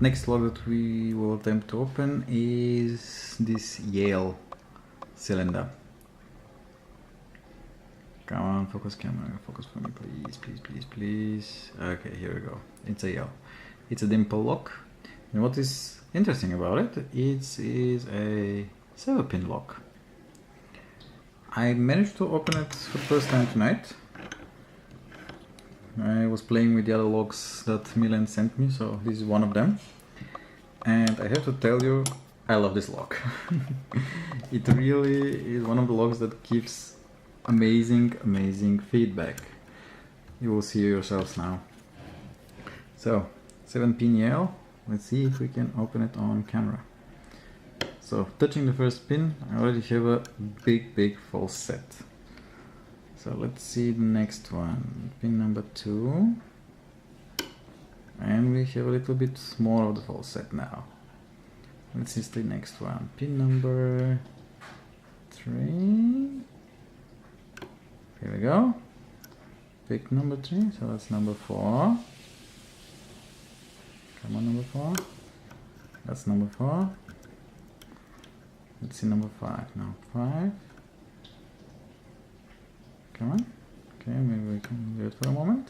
Next lock that we will attempt to open is this Yale cylinder. Come on, focus camera, focus for me, please, please, please, please. Okay, here we go. It's a Yale. It's a dimple lock. And what is interesting about it, it is a 7-pin lock. I managed to open it for the first time tonight. I was playing with the other locks that Milen sent me, so this is one of them. And I have to tell you, I love this lock. It really is one of the locks that gives amazing feedback. You will see yourselves now. So, 7-pin Yale. Let's see if we can open it on camera. So, touching the first pin, I already have a big false set. So let's see the next one, pin number 2, and we have a little bit more of the false set now. Let's see the next one, pin number 3, here we go, pick number 3, so that's number 4, come on number 4, that's number 4, let's see number 5, now 5. Come on. Okay, maybe we can do it for a moment.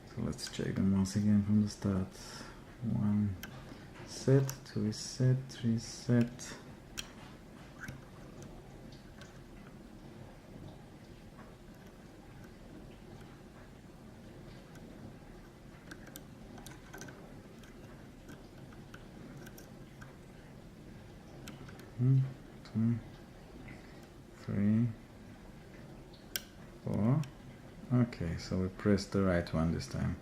So let's check them once again from the start. 1 set, 2 is set, 3 is set. Hmm. 2, 3, 4. Okay, so we pressed the right one this time.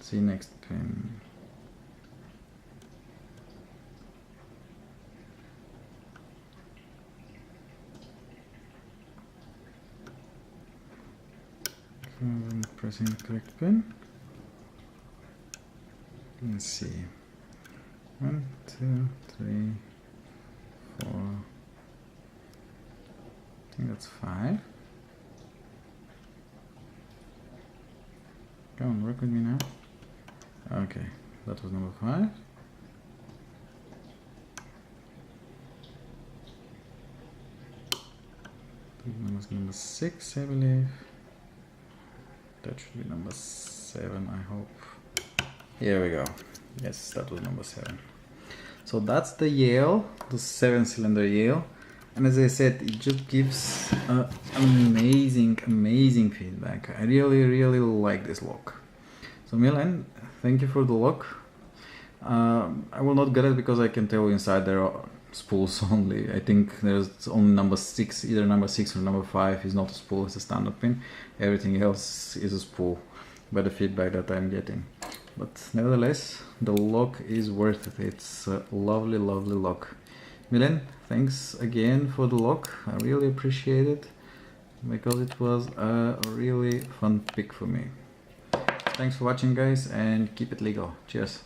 See next pin. I'm pressing the correct pin. Let's see. 1, 2, 3, 4. I think that's 5. Come on, work with me now. Okay, that was number 5. That was number 6, I believe. That should be number 7, I hope. Here we go. Yes, that was number 7. So that's the Yale, the 7-cylinder Yale. And as I said, it just gives amazing feedback. I really like this lock. So Milen, thank you for the lock. I will not get it because I can tell inside there are spools only. I think there's only number 6, either number 6 or number 5 is not a spool, it's a standard pin. Everything else is a spool by the feedback that I'm getting. But nevertheless, the lock is worth it. It's a lovely lock. Milen, thanks again for the lock. I really appreciate it because it was a really fun pick for me. Thanks for watching, guys, and keep it legal. Cheers.